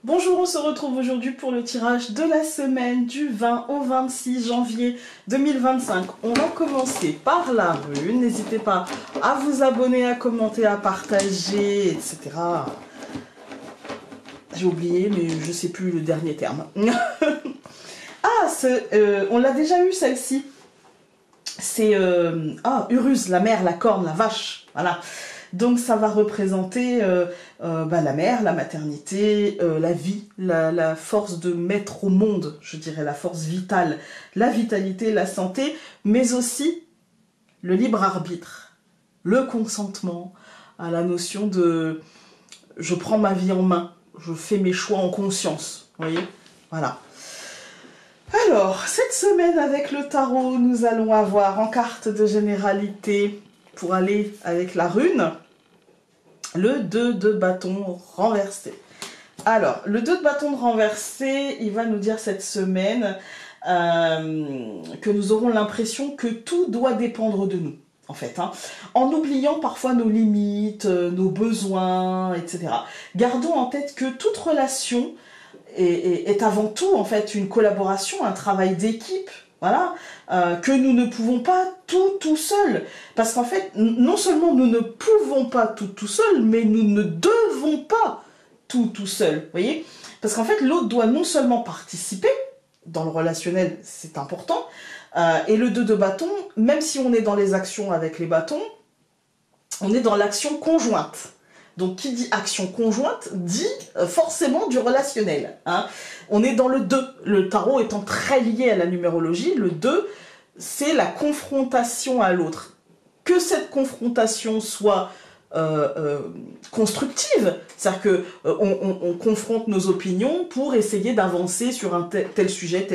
Bonjour, on se retrouve aujourd'hui pour le tirage de la semaine du 20 au 26 janvier 2025. On va commencer par la rune. N'hésitez pas à vous abonner, à commenter, à partager, etc. J'ai oublié, mais je sais plus le dernier terme. On l'a déjà eu celle-ci. C'est Uruz, la mère, la corne, la vache. Voilà. Donc ça va représenter la mère, la maternité, la vie, la force de mettre au monde, je dirais, la force vitale, la vitalité, la santé, mais aussi le libre arbitre, le consentement, à la notion de je prends ma vie en main, je fais mes choix en conscience, vous voyez, voilà. Alors, cette semaine avec le tarot, nous allons avoir en carte de généralité, pour aller avec la rune, le 2 de bâton renversé. Alors, le 2 de bâton renversé, il va nous dire cette semaine que nous aurons l'impression que tout doit dépendre de nous, en fait. En oubliant parfois nos limites, nos besoins, etc. Gardons en tête que toute relation est avant tout, en fait, une collaboration, un travail d'équipe. Voilà, que nous ne pouvons pas tout seul. Parce qu'en fait, non seulement nous ne pouvons pas tout seul, mais nous ne devons pas tout seul. Vous voyez? Parce qu'en fait, l'autre doit non seulement participer, dans le relationnel, c'est important, et le 2 de bâton, même si on est dans les actions avec les bâtons, on est dans l'action conjointe. Donc, qui dit action conjointe, dit forcément du relationnel. On est dans le 2. Le tarot étant très lié à la numérologie, le 2, c'est la confrontation à l'autre. Que cette confrontation soit constructive, c'est-à-dire qu'on confronte nos opinions pour essayer d'avancer sur un tel sujet,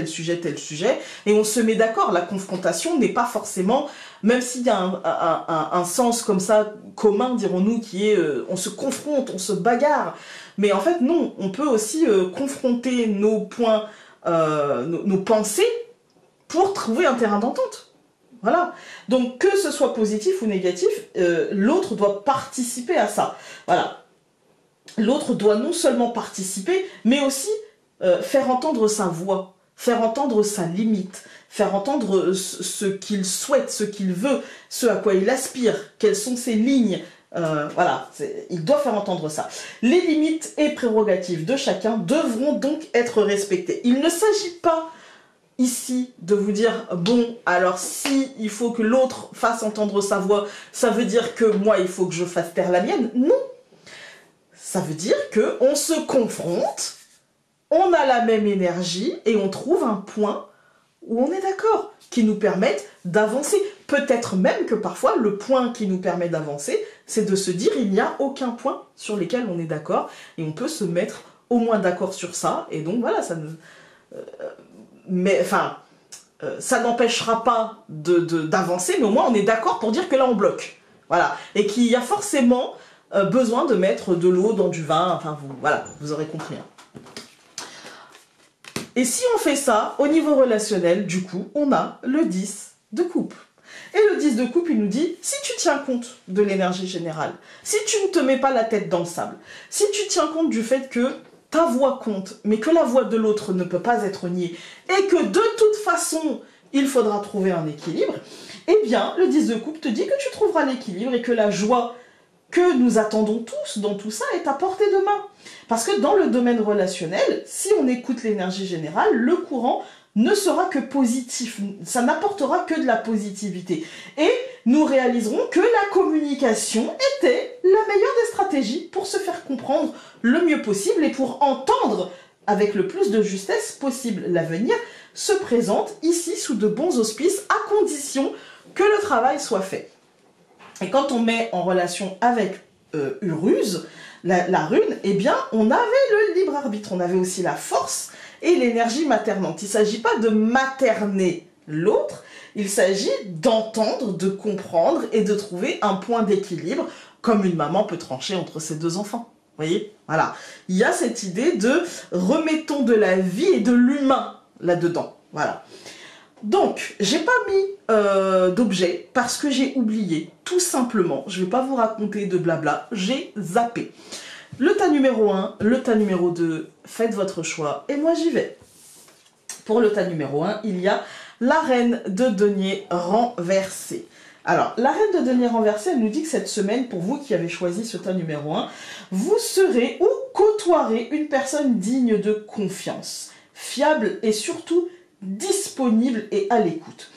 et on se met d'accord. La confrontation n'est pas forcément, même s'il y a un sens comme ça, commun, dirons-nous, qui est on se confronte, on se bagarre, mais en fait non, on peut aussi confronter nos points, nos pensées, pour trouver un terrain d'entente. Voilà. Donc, que ce soit positif ou négatif, l'autre doit participer à ça. Voilà. L'autre doit non seulement participer, mais aussi faire entendre sa voix, faire entendre sa limite, faire entendre ce qu'il souhaite, ce qu'il veut, ce à quoi il aspire, quelles sont ses lignes. Voilà, il doit faire entendre ça. Les limites et prérogatives de chacun devront donc être respectées. Il ne s'agit pas ici de vous dire, bon, alors si il faut que l'autre fasse entendre sa voix, ça veut dire que moi, il faut que je fasse taire la mienne. Non. Ça veut dire qu'on se confronte, on a la même énergie et on trouve un point où on est d'accord, qui nous permette d'avancer. Peut-être même que parfois, le point qui nous permet d'avancer, c'est de se dire, il n'y a aucun point sur lequel on est d'accord et on peut se mettre au moins d'accord sur ça. Et donc, voilà, ça ne... mais enfin, ça n'empêchera pas d'avancer, mais au moins on est d'accord pour dire que là on bloque. Voilà. Et qu'il y a forcément besoin de mettre de l'eau dans du vin, enfin voilà, vous aurez compris. Et si on fait ça, au niveau relationnel, du coup, on a le 10 de coupe. Et le 10 de coupe, il nous dit, si tu tiens compte de l'énergie générale, si tu ne te mets pas la tête dans le sable, si tu tiens compte du fait que ta voix compte, mais que la voix de l'autre ne peut pas être niée, et que de toute façon, il faudra trouver un équilibre, eh bien, le 10 de coupe te dit que tu trouveras l'équilibre et que la joie que nous attendons tous dans tout ça est à portée de main. Parce que dans le domaine relationnel, si on écoute l'énergie générale, le courant ne sera que positif, ça n'apportera que de la positivité. Et nous réaliserons que la communication était la meilleure des stratégies pour se faire comprendre le mieux possible et pour entendre avec le plus de justesse possible. L'avenir se présente ici sous de bons auspices à condition que le travail soit fait. Et quand on met en relation avec Uruz, la rune, eh bien on avait le libre arbitre, on avait aussi la force et l'énergie maternante. Il ne s'agit pas de materner l'autre, il s'agit d'entendre, de comprendre et de trouver un point d'équilibre, comme une maman peut trancher entre ses deux enfants. Vous voyez? Voilà. Il y a cette idée de remettons de la vie et de l'humain là-dedans. Voilà. Donc, j'ai pas mis d'objet parce que j'ai oublié, tout simplement. Je vais pas vous raconter de blabla, j'ai zappé. Le tas numéro 1, le tas numéro 2, faites votre choix et moi j'y vais. Pour le tas numéro 1, il y a la reine de denier renversée. Alors, la reine de denier renversée, elle nous dit que cette semaine, pour vous qui avez choisi ce tas numéro 1, vous serez ou côtoierez une personne digne de confiance, fiable et surtout disponible et à l'écoute.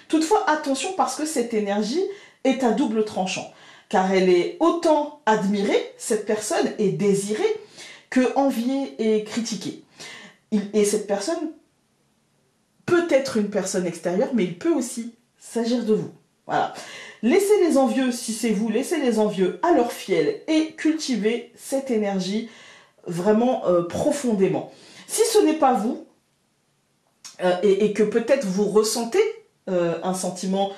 Toutefois, attention parce que cette énergie est à double tranchant, car elle est autant admirée, cette personne, et désirée, que enviée et critiquée. Et cette personne peut être une personne extérieure, mais il peut aussi s'agir de vous. Voilà. Laissez les envieux, si c'est vous, laissez les envieux à leur fiel et cultivez cette énergie vraiment profondément. Si ce n'est pas vous, et que peut-être vous ressentez un sentiment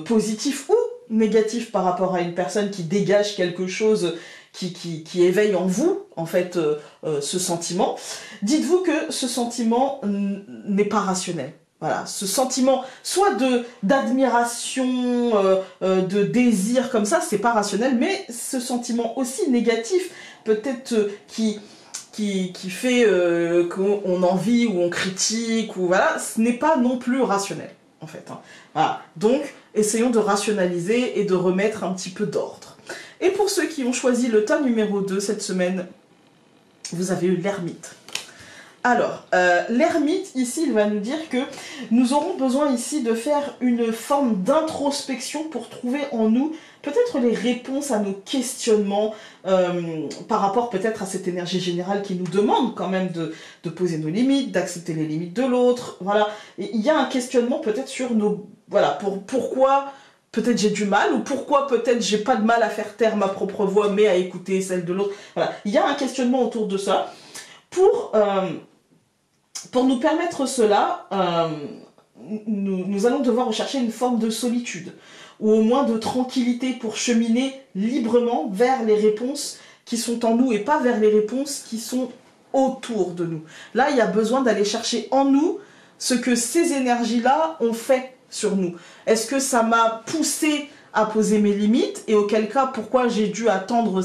positif ou négatif par rapport à une personne qui dégage quelque chose qui éveille en vous, en fait, ce sentiment, dites-vous que ce sentiment n'est pas rationnel. Voilà, ce sentiment soit d'admiration, de désir comme ça, c'est pas rationnel, mais ce sentiment aussi négatif, peut-être qui fait qu'on envie ou on critique, ou voilà, ce n'est pas non plus rationnel, en fait. Hein. Voilà, donc essayons de rationaliser et de remettre un petit peu d'ordre. Et pour ceux qui ont choisi le tas numéro 2 cette semaine, vous avez eu l'ermite. Alors, l'ermite, ici, il va nous dire que nous aurons besoin ici de faire une forme d'introspection pour trouver en nous peut-être les réponses à nos questionnements par rapport peut-être à cette énergie générale qui nous demande quand même de poser nos limites, d'accepter les limites de l'autre. Voilà, et il y a un questionnement peut-être sur nos... Voilà, pourquoi peut-être j'ai du mal, ou pourquoi peut-être j'ai pas de mal à faire taire ma propre voix, mais à écouter celle de l'autre. Voilà, il y a un questionnement autour de ça. Pour nous permettre cela, nous allons devoir rechercher une forme de solitude, ou au moins de tranquillité pour cheminer librement vers les réponses qui sont en nous et pas vers les réponses qui sont autour de nous. Là, il y a besoin d'aller chercher en nous ce que ces énergies-là ont fait sur nous. Est-ce que ça m'a poussé à poser mes limites, et auquel cas, pourquoi j'ai dû attendre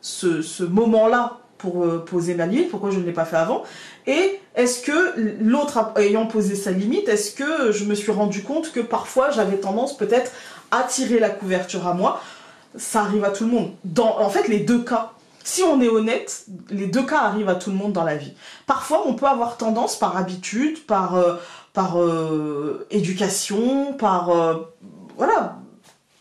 ce moment-là pour poser ma limite, pourquoi je ne l'ai pas fait avant, et est-ce que l'autre ayant posé sa limite, est-ce que je me suis rendu compte que parfois j'avais tendance peut-être à tirer la couverture à moi. Ça arrive à tout le monde. En fait, les deux cas, si on est honnête, les deux cas arrivent à tout le monde dans la vie. Parfois, on peut avoir tendance, par habitude, par éducation, voilà,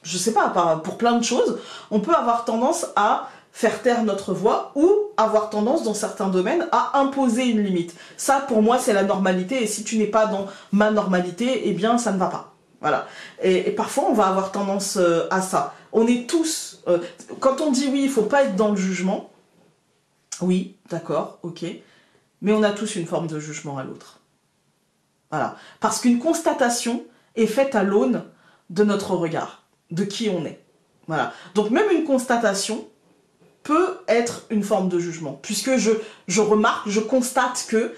je sais pas, pour plein de choses, on peut avoir tendance à faire taire notre voix ou avoir tendance dans certains domaines à imposer une limite. Ça, pour moi, c'est la normalité, et si tu n'es pas dans ma normalité, eh bien, ça ne va pas. Voilà. Et parfois, on va avoir tendance à ça. On est tous... quand on dit oui, il faut pas être dans le jugement, oui, d'accord, ok, mais on a tous une forme de jugement à l'autre. Voilà. Parce qu'une constatation est faite à l'aune de notre regard, de qui on est. Voilà. Donc même une constatation peut être une forme de jugement, puisque je remarque, je constate que...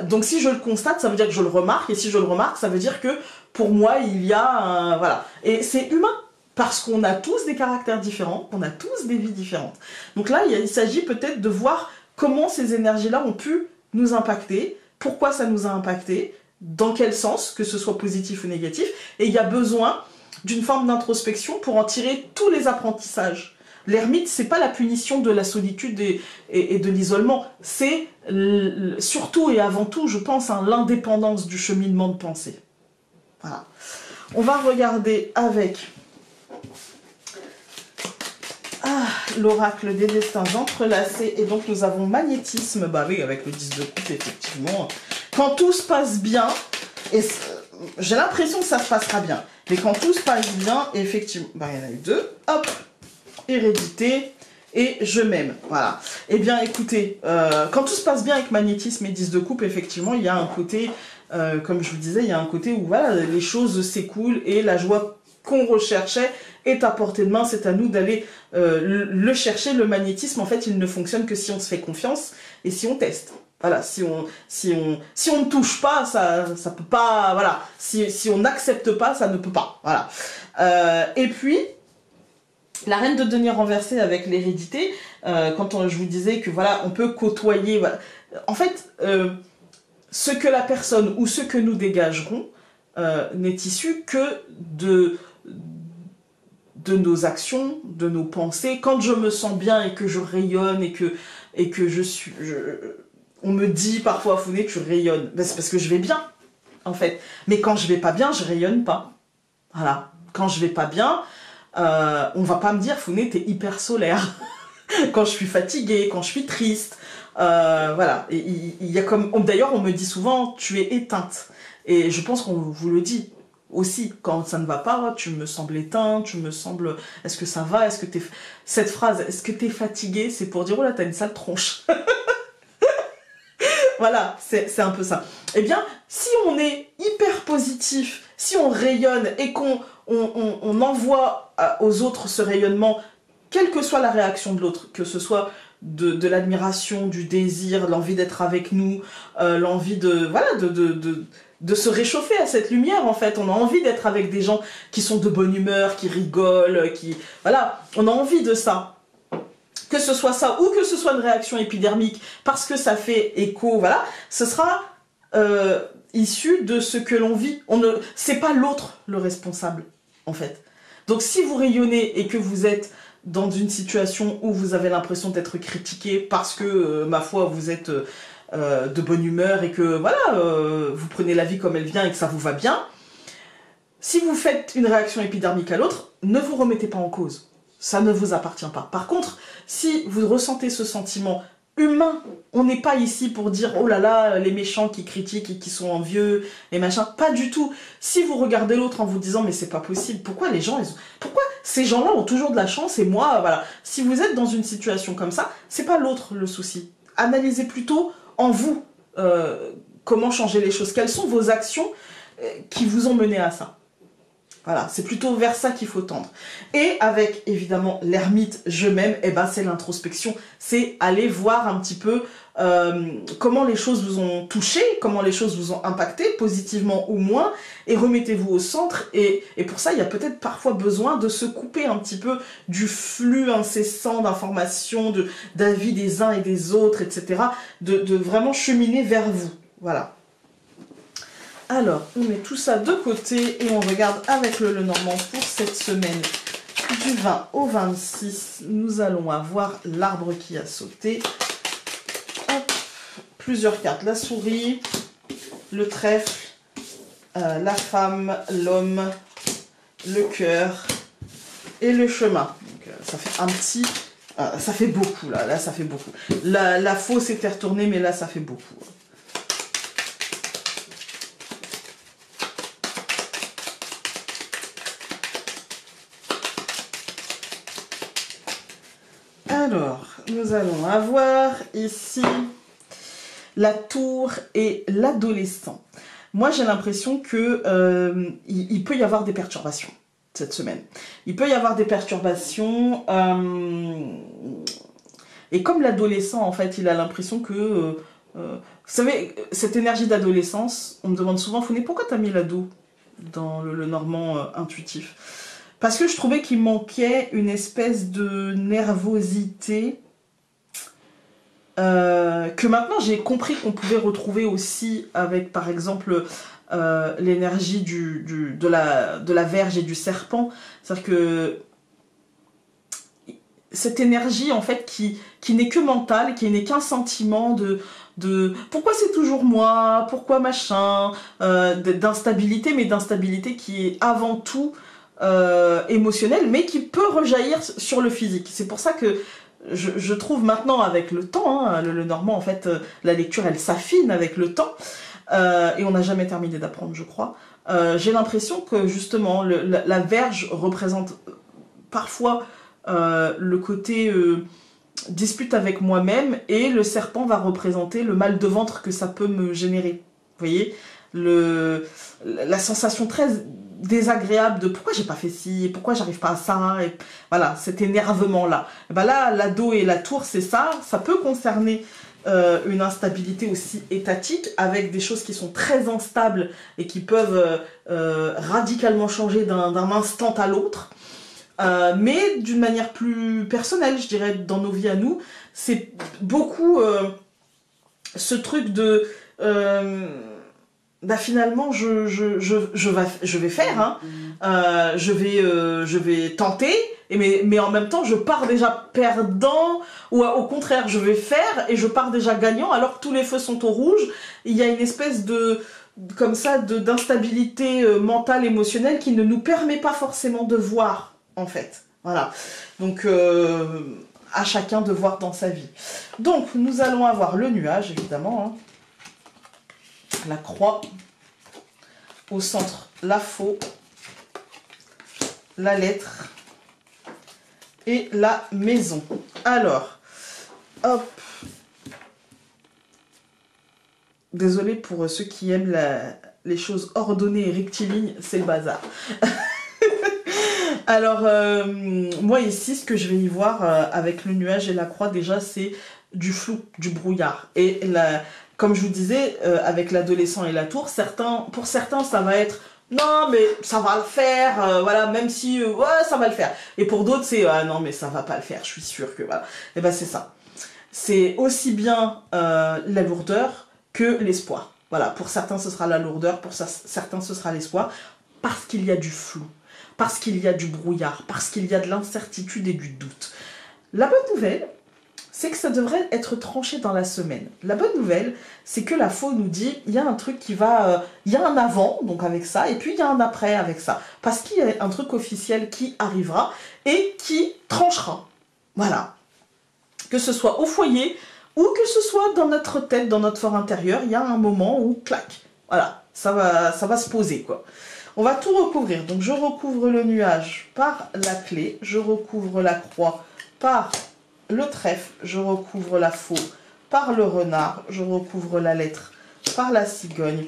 donc si je le constate, ça veut dire que je le remarque, et si je le remarque, ça veut dire que pour moi, il y a... voilà. Et c'est humain, parce qu'on a tous des caractères différents, on a tous des vies différentes. Donc là, il s'agit peut-être de voir comment ces énergies-là ont pu nous impacter, pourquoi ça nous a impacté, dans quel sens, que ce soit positif ou négatif, et il y a besoin d'une forme d'introspection pour en tirer tous les apprentissages. L'ermite, c'est pas la punition de la solitude et de l'isolement, c'est surtout et avant tout, je pense, l'indépendance du cheminement de pensée. Voilà. On va regarder avec l'oracle des destins entrelacés, et donc nous avons magnétisme, bah oui, avec le 10 de coupe, effectivement. Quand tout se passe bien, et j'ai l'impression que ça se passera bien, mais quand tout se passe bien, effectivement, bah il y en a eu deux, hop, hérédité, et je m'aime, voilà. Eh bien, écoutez, quand tout se passe bien avec magnétisme et 10 de coupe, effectivement, il y a un côté, comme je vous disais, il y a un côté où, voilà, les choses s'écoulent, et la joie qu'on recherchait est à portée de main, c'est à nous d'aller le chercher. Le magnétisme, en fait, il ne fonctionne que si on se fait confiance, et si on teste. Voilà, si on ne touche pas, ça peut pas, voilà, si on n'accepte pas, ça ne peut pas, voilà. Et puis, La reine de denier renversée avec l'hérédité, quand je vous disais que voilà, on peut côtoyer. Voilà. En fait, ce que la personne ou ce que nous dégagerons n'est issu que de nos actions, de nos pensées. Quand je me sens bien et que je rayonne et que on me dit parfois, Founé, tu rayonnes. Ben, c'est parce que je vais bien, en fait. Mais quand je vais pas bien, je rayonne pas. Voilà. Quand je vais pas bien, on va pas me dire, Founé, t'es hyper solaire. Quand je suis fatiguée, quand je suis triste. Voilà. Il y a comme... D'ailleurs, on me dit souvent, tu es éteinte. Et je pense qu'on vous le dit aussi. Quand ça ne va pas, tu me sembles éteint, tu me sembles... Est-ce que ça va? Est-ce que t'es... Cette phrase, est-ce que t'es fatiguée? C'est pour dire, oh là, t'as une sale tronche. Voilà, c'est un peu ça. Eh bien, si on est hyper positif, si on rayonne et qu'on envoie aux autres ce rayonnement, quelle que soit la réaction de l'autre, que ce soit de l'admiration, du désir, l'envie d'être avec nous, l'envie de se réchauffer à cette lumière, en fait. On a envie d'être avec des gens qui sont de bonne humeur, qui rigolent, Voilà, on a envie de ça. Que ce soit ça ou que ce soit une réaction épidermique parce que ça fait écho, voilà, ce sera issu de ce que l'on vit. C'est pas l'autre le responsable, en fait. Donc si vous rayonnez et que vous êtes dans une situation où vous avez l'impression d'être critiqué parce que, ma foi, vous êtes de bonne humeur et que, voilà, vous prenez la vie comme elle vient et que ça vous va bien, si vous faites une réaction épidermique à l'autre, ne vous remettez pas en cause. Ça ne vous appartient pas. Par contre, si vous ressentez ce sentiment humain, on n'est pas ici pour dire « Oh là là, les méchants qui critiquent et qui sont envieux et machin ». Pas du tout. Si vous regardez l'autre en vous disant « Mais c'est pas possible, pourquoi les gens, pourquoi ces gens-là ont toujours de la chance et moi, voilà ». Si vous êtes dans une situation comme ça, c'est pas l'autre le souci. Analysez plutôt en vous comment changer les choses. Quelles sont vos actions qui vous ont mené à ça. Voilà, c'est plutôt vers ça qu'il faut tendre. Et avec, évidemment, l'ermite « Je m'aime », eh ben, c'est l'introspection. C'est aller voir un petit peu comment les choses vous ont touché, comment les choses vous ont impacté, positivement ou moins, et remettez-vous au centre. Et pour ça, il y a peut-être parfois besoin de se couper un petit peu du flux incessant d'informations, d'avis des uns et des autres, etc. De vraiment cheminer vers vous. Voilà. Alors, on met tout ça de côté et on regarde avec le Lenormand pour cette semaine du 20 au 26. Nous allons avoir l'arbre qui a sauté. Hop, plusieurs cartes. La souris, le trèfle, la femme, l'homme, le cœur et le chemin. Donc, ça fait un petit... ça fait beaucoup, là. Là, ça fait beaucoup. La fausse était retournée, mais là, ça fait beaucoup. Alors, nous allons avoir ici la tour et l'adolescent. Moi, j'ai l'impression que il peut y avoir des perturbations cette semaine. Il peut y avoir des perturbations. Et comme l'adolescent, en fait, il a l'impression que... vous savez, cette énergie d'adolescence, on me demande souvent, Founé, pourquoi t'as mis l'ado dans le Normand intuitif ? Parce que je trouvais qu'il manquait une espèce de nervosité que maintenant j'ai compris qu'on pouvait retrouver aussi avec, par exemple, l'énergie de la Vierge et du serpent. C'est-à-dire que cette énergie, en fait, qui n'est que mentale, qui n'est qu'un sentiment de pourquoi c'est toujours moi, pourquoi machin, d'instabilité, mais d'instabilité qui est avant tout émotionnel, mais qui peut rejaillir sur le physique. C'est pour ça que je trouve maintenant, avec le temps, hein, le Normand, en fait, la lecture, elle s'affine avec le temps, et on n'a jamais terminé d'apprendre, je crois. J'ai l'impression que, justement, la Vierge représente parfois le côté dispute avec moi-même, et le serpent va représenter le mal de ventre que ça peut me générer. Vous voyez, la sensation très désagréable de pourquoi j'ai pas fait ci, pourquoi j'arrive pas à ça, et voilà, cet énervement là. Et ben là, l'ado et la tour, c'est ça. Ça peut concerner une instabilité aussi étatique, avec des choses qui sont très instables et qui peuvent radicalement changer d'un instant à l'autre. mais d'une manière plus personnelle, je dirais, dans nos vies à nous. C'est beaucoup ce truc de... bah finalement, je vais faire, hein. Je vais tenter, mais en même temps, je pars déjà perdant, ou au contraire, je vais faire et je pars déjà gagnant, alors que tous les feux sont au rouge. Il y a une espèce de... comme ça, d'instabilité mentale, émotionnelle qui ne nous permet pas forcément de voir, en fait. Voilà. Donc, à chacun de voir dans sa vie. Donc, nous allons avoir le nuage, évidemment, hein. La croix, au centre, la faux, la lettre et la maison. Alors, hop. Désolée pour ceux qui aiment les choses ordonnées et rectilignes, c'est le bazar. Alors, moi ici, ce que je vais y voir avec le nuage et la croix, déjà, c'est du flou, du brouillard. Et comme je vous disais, avec l'adolescent et la tour, pour certains, ça va être « Non, mais ça va le faire, voilà, même si, ouais, ça va le faire. » Et pour d'autres, c'est « Ah non, mais ça va pas le faire, je suis sûre que... » voilà. Et ben c'est ça. C'est aussi bien la lourdeur que l'espoir. Voilà, pour certains, ce sera la lourdeur, pour certains, ce sera l'espoir, parce qu'il y a du flou, parce qu'il y a du brouillard, parce qu'il y a de l'incertitude et du doute. La bonne nouvelle, c'est que ça devrait être tranché dans la semaine. La bonne nouvelle, c'est que la faux nous dit, il y a un truc qui va... il y a un avant, donc avec ça, et puis il y a un après avec ça. Parce qu'il y a un truc officiel qui arrivera et qui tranchera. Voilà. Que ce soit au foyer, ou que ce soit dans notre tête, dans notre fort intérieur, il y a un moment où, clac, voilà, ça va se poser, quoi. On va tout recouvrir. Donc, je recouvre le nuage par la clé, je recouvre la croix par le trèfle, je recouvre la faux par le renard, je recouvre la lettre par la cigogne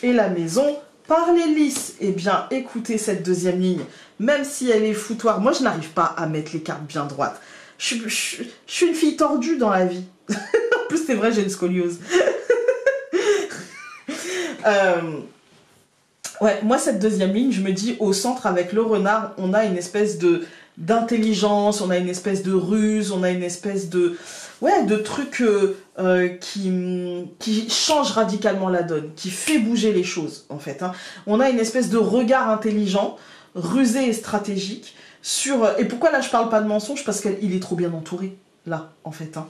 et la maison par l'hélice. Eh bien, écoutez cette deuxième ligne, même si elle est foutoir, moi, je n'arrive pas à mettre les cartes bien droites. Je suis une fille tordue dans la vie. En plus, c'est vrai, j'ai une scoliose. Ouais, moi, cette deuxième ligne, je me dis, au centre, avec le renard, on a une espèce d'intelligence, on a une espèce de ruse, on a une espèce de... ouais, de truc qui change radicalement la donne, qui fait bouger les choses, en fait. Hein. On a une espèce de regard intelligent, rusé et stratégique, et pourquoi là je parle pas de mensonge? Parce qu'il est trop bien entouré, là, en fait. Hein.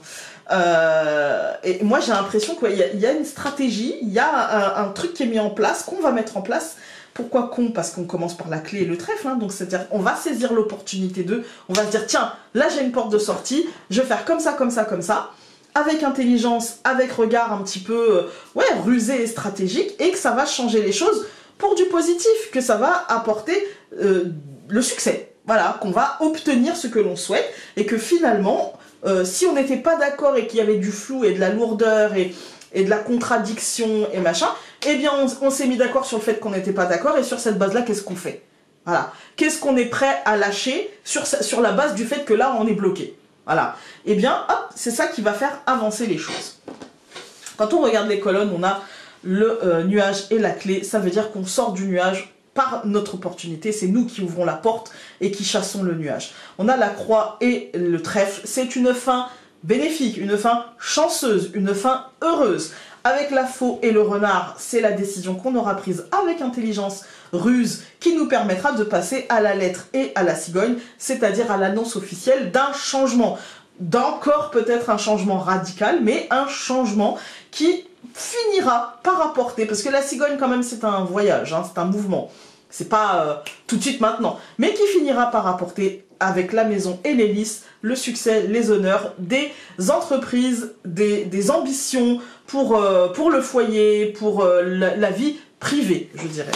Et moi j'ai l'impression qu'il y a une stratégie, il y a un truc qui est mis en place, qu'on va mettre en place. Pourquoi con? Parce qu'on commence par la clé et le trèfle, hein, donc c'est-à-dire on va saisir l'opportunité on va se dire tiens, là j'ai une porte de sortie, je vais faire comme ça, comme ça, comme ça, avec intelligence, avec regard un petit peu ouais, rusé et stratégique, et que ça va changer les choses pour du positif, que ça va apporter le succès. Voilà, qu'on va obtenir ce que l'on souhaite, et que finalement, si on n'était pas d'accord et qu'il y avait du flou et de la lourdeur et de la contradiction et machin, eh bien on s'est mis d'accord sur le fait qu'on n'était pas d'accord, et sur cette base-là, qu'est-ce qu'on fait? Voilà. Qu'est-ce qu'on est prêt à lâcher sur la base du fait que là, on est bloqué? Voilà. Eh bien, hop, c'est ça qui va faire avancer les choses. Quand on regarde les colonnes, on a le nuage et la clé, ça veut dire qu'on sort du nuage par notre opportunité, c'est nous qui ouvrons la porte et qui chassons le nuage. On a la croix et le trèfle, c'est une fin bénéfique, une fin chanceuse, une fin heureuse. Avec la faux et le renard, c'est la décision qu'on aura prise avec intelligence, ruse, qui nous permettra de passer à la lettre et à la cigogne, c'est-à-dire à l'annonce officielle d'un changement. D'encore peut-être un changement radical, mais un changement qui finira par apporter, parce que la cigogne quand même c'est un voyage, hein, c'est un mouvement, c'est pas tout de suite maintenant, mais qui finira par apporter avec la maison et l'hélice le succès, les honneurs des entreprises, des ambitions pour le foyer, pour la vie privée, je dirais.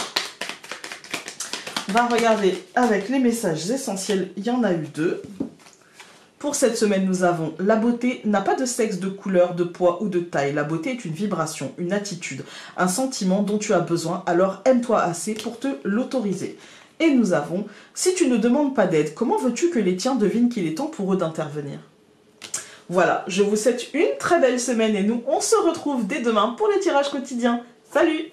On va regarder avec les messages essentiels, il y en a eu 2. Pour cette semaine, nous avons la beauté n'a pas de sexe, de couleur, de poids ou de taille. La beauté est une vibration, une attitude, un sentiment dont tu as besoin, alors aime-toi assez pour te l'autoriser. Et nous avons, si tu ne demandes pas d'aide, comment veux-tu que les tiens devinent qu'il est temps pour eux d'intervenir? Voilà, je vous souhaite une très belle semaine et nous, on se retrouve dès demain pour les tirages quotidiens. Salut!